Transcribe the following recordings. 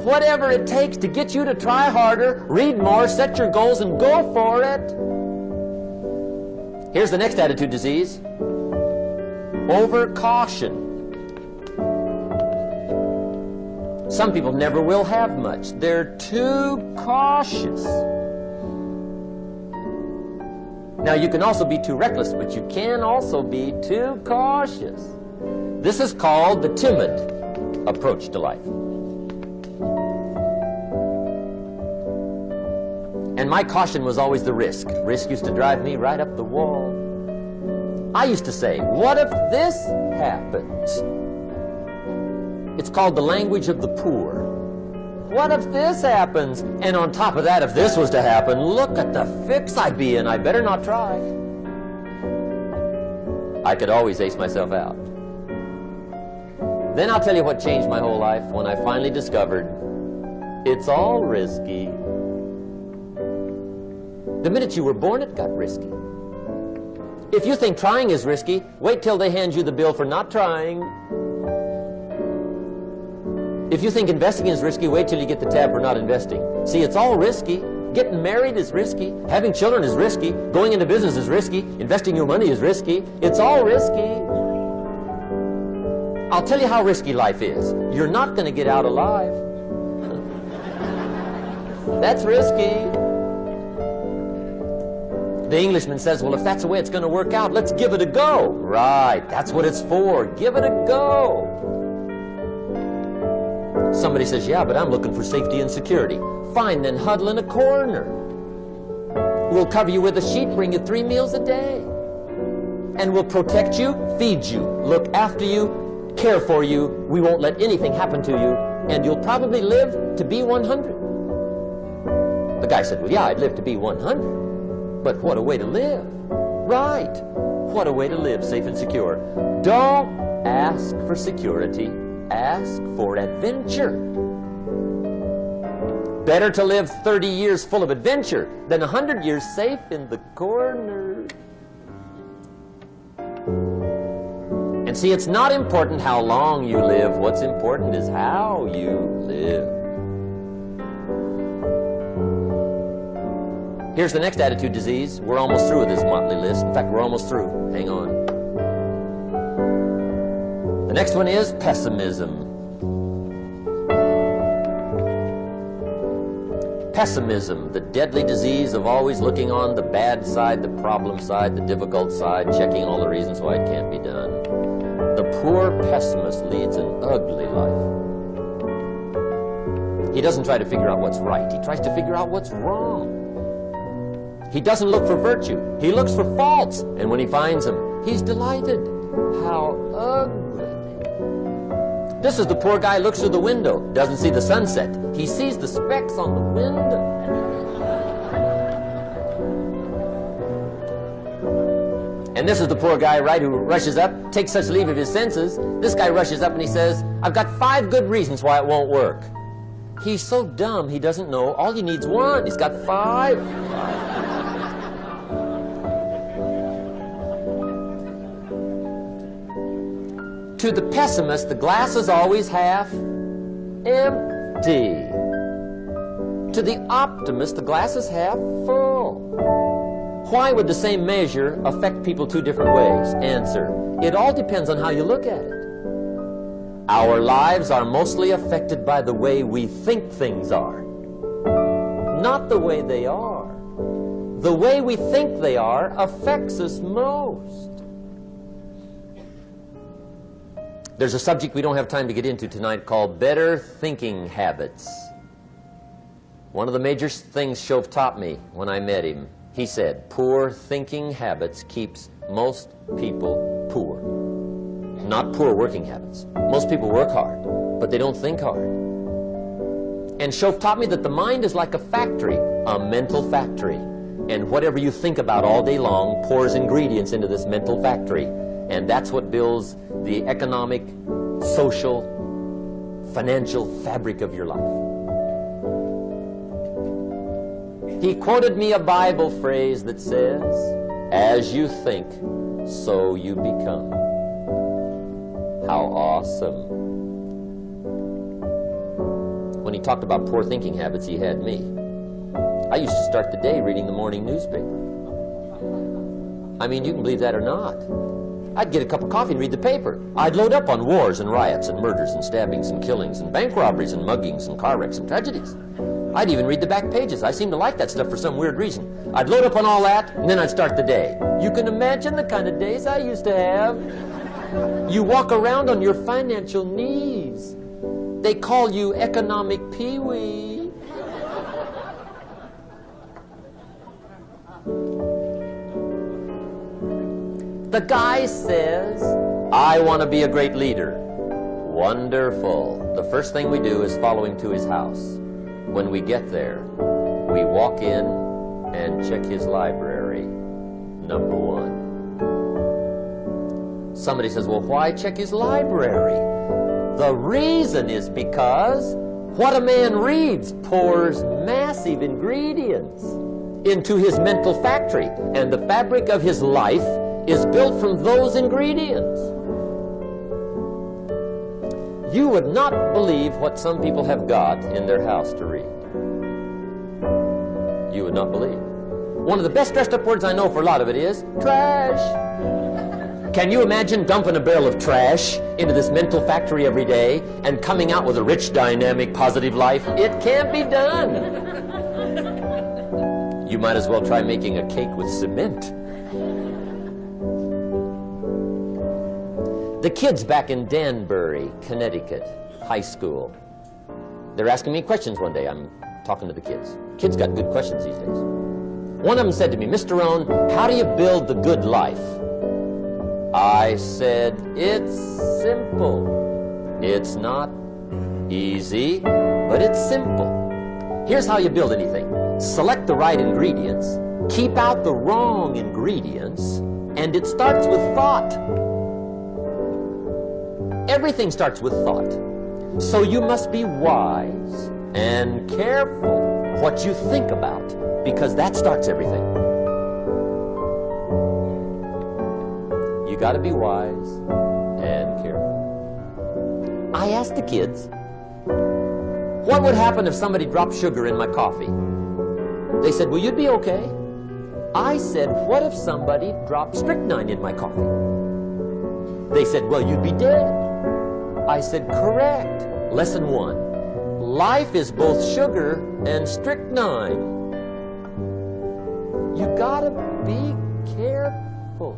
whatever it takes to get you to try harder, read more, set your goals, and go for it. Here's the next attitude disease. Overcaution. Some people never will have much. They're too cautious. Now, you can also be too reckless, but you can also be too cautious. This is called the timid approach to life. And my caution was always the risk. Risk used to drive me right up the wall. I used to say, what if this happens? It's called the language of the poor. What if this happens? And on top of that, if this was to happen, look at the fix I'd be in. I better not try. I could always ace myself out. Then I'll tell you what changed my whole life when I finally discovered it's all risky. The minute you were born, it got risky. If you think trying is risky, wait till they hand you the bill for not trying. If you think investing is risky, wait till you get the tab for not investing. See, it's all risky. Getting married is risky. Having children is risky. Going into business is risky. Investing your money is risky. It's all risky. I'll tell you how risky life is. You're not going to get out alive. That's risky. The Englishman says, well, if that's the way it's going to work out, let's give it a go. Right, that's what it's for. Give it a go. Somebody says, yeah, but I'm looking for safety and security. Fine, then huddle in a corner. We'll cover you with a sheet, bring you 3 meals a day. And we'll protect you, feed you, look after you, care for you. We won't let anything happen to you. And you'll probably live to be 100. The guy said, well, yeah, I'd live to be 100. But what a way to live. Right. What a way to live, safe and secure. Don't ask for security. Ask for adventure. Better to live 30 years full of adventure than 100 years safe in the corner. And see, it's not important how long you live. What's important is how you live. Here's the next attitude disease. We're almost through with this motley list. In fact, we're almost through. Hang on. The next one is pessimism. Pessimism, the deadly disease of always looking on the bad side, the problem side, the difficult side, checking all the reasons why it can't be done. The poor pessimist leads an ugly life. He doesn't try to figure out what's right. He tries to figure out what's wrong. He doesn't look for virtue. He looks for faults. And when he finds them, he's delighted. How ugly. This is the poor guy who looks through the window, doesn't see the sunset. He sees the specks on the window. And this is the poor guy, right, who rushes up, takes such leave of his senses. This guy rushes up and he says, I've got 5 good reasons why it won't work. He's so dumb he doesn't know. All he needs 1. He's got 5. To the pessimist, the glass is always half empty. To the optimist, the glass is half full. Why would the same measure affect people 2 different ways? Answer, it all depends on how you look at it. Our lives are mostly affected by the way we think things are, not the way they are. The way we think they are affects us most. There's a subject we don't have time to get into tonight called better thinking habits. One of the major things Shove taught me when I met him, he said, poor thinking habits keeps most people poor. Not poor working habits. Most people work hard, but they don't think hard. And Shove taught me that the mind is like a factory, a mental factory. And whatever you think about all day long pours ingredients into this mental factory. And that's what builds the economic, social, financial fabric of your life. He quoted me a Bible phrase that says, as you think, so you become. How awesome. when he talked about poor thinking habits, he had me. I used to start the day reading the morning newspaper. I mean, you can believe that or not. I'd get a cup of coffee and read the paper. I'd load up on wars and riots and murders and stabbings and killings and bank robberies and muggings and car wrecks and tragedies. I'd even read the back pages. I seem to like that stuff for some weird reason. I'd load up on all that, and then I'd start the day. You can imagine the kind of days I used to have. You walk around on your financial knees. They call you economic peewee. The guy says, I want to be a great leader. Wonderful. The first thing we do is follow him to his house. When we get there, we walk in and check his library. Number one. Somebody says, well, why check his library? The reason is because what a man reads pours massive ingredients into his mental factory, and the fabric of his life is built from those ingredients. You would not believe what some people have got in their house to read. You would not believe. One of the best dressed up words I know for a lot of it is trash. Can you imagine dumping a barrel of trash into this mental factory every day and coming out with a rich, dynamic, positive life? It can't be done. You might as well try making a cake with cement. The kids back in Danbury, Connecticut, high school, they're asking me questions one day. I'm talking to the kids. Kids got good questions these days. One of them said to me, Mr. Rohn, how do you build the good life? I said, it's simple. It's not easy, but it's simple. Here's how you build anything. Select the right ingredients, keep out the wrong ingredients, and it starts with thought. Everything starts with thought. So you must be wise and careful what you think about, because that starts everything. You got to be wise and careful. I asked the kids, what would happen if somebody dropped sugar in my coffee? They said, well, you'd be okay. I said, what if somebody dropped strychnine in my coffee? They said, well, you'd be dead. I said, correct. Lesson 1. Life is both sugar and strychnine. You gotta be careful.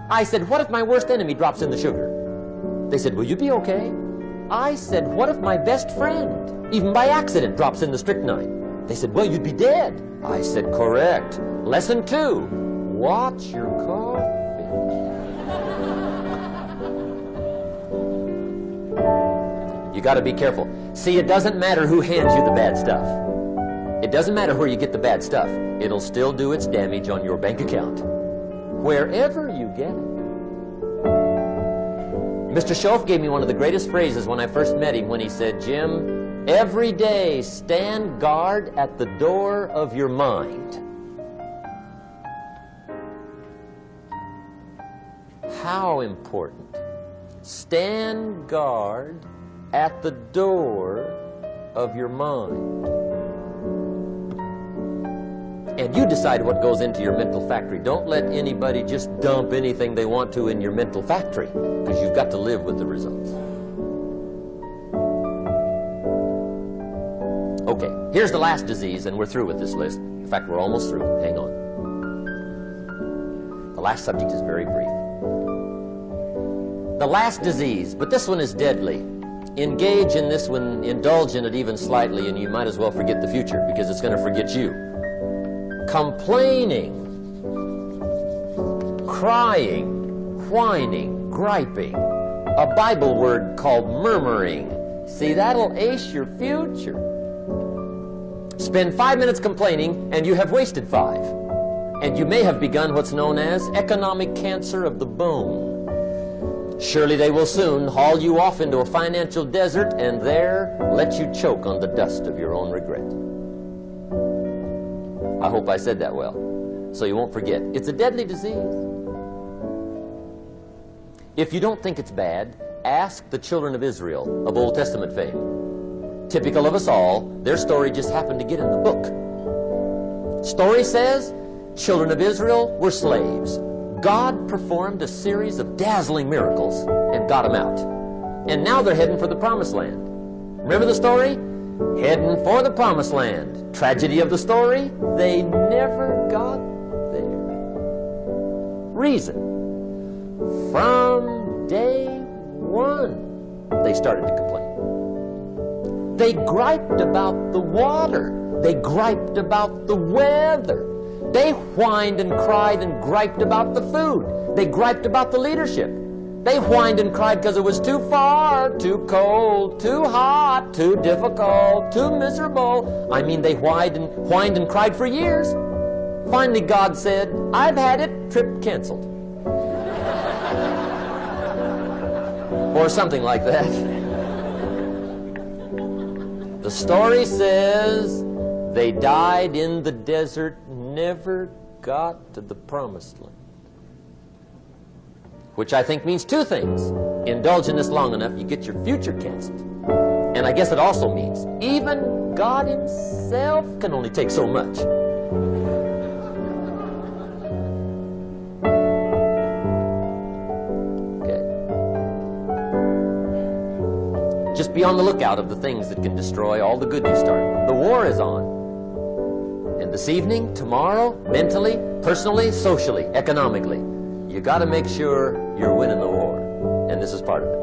I said, what if my worst enemy drops in the sugar? They said, will you be okay? I said, what if my best friend, even by accident, drops in the strychnine? They said, well, you'd be dead. I said, correct. Lesson 2. Watch your coffee. You got to be careful. See, it doesn't matter who hands you the bad stuff. It doesn't matter where you get the bad stuff. It'll still do its damage on your bank account, wherever you get it. Mr. Schoaf gave me one of the greatest phrases when I first met him when he said, Jim, every day stand guard at the door of your mind. How important. Stand guard at the door of your mind. And you decide what goes into your mental factory. Don't let anybody just dump anything they want to in your mental factory, because you've got to live with the results. Okay, here's the last disease, and we're through with this list. In fact, we're almost through. Hang on. The last subject is very brief. The last disease, but this one is deadly. Engage in this one, indulge in it even slightly, and you might as well forget the future, because it's going to forget you. Complaining, crying, whining, griping. A Bible word called murmuring. See, that'll ace your future. Spend 5 minutes complaining, and you have wasted 5. And you may have begun what's known as economic cancer of the bone. Surely they will soon haul you off into a financial desert and there let you choke on the dust of your own regret. I hope I said that well, so you won't forget. It's a deadly disease. If you don't think it's bad, ask the children of Israel of Old Testament fame. Typical of us all, their story just happened to get in the book. Story says, children of Israel were slaves. God performed a series of dazzling miracles and got them out. And now they're heading for the promised land. Remember the story? Heading for the promised land. Tragedy of the story, they never got there. Reason. From day one, they started to complain. They griped about the water. They griped about the weather. They whined and cried and griped about the food. They griped about the leadership. They whined and cried because it was too far, too cold, too hot, too difficult, too miserable. I mean, they whined and cried for years. Finally, God said, I've had it, trip canceled. Or something like that. The story says they died in the desert, never got to the promised land. Which I think means two things. Indulge in this long enough, you get your future canceled. And I guess it also means even God himself can only take so much. Okay. Just be on the lookout of the things that can destroy all the good you start. The war is on. And this evening, tomorrow, mentally, personally, socially, economically, you got to make sure you're winning the war. And this is part of it.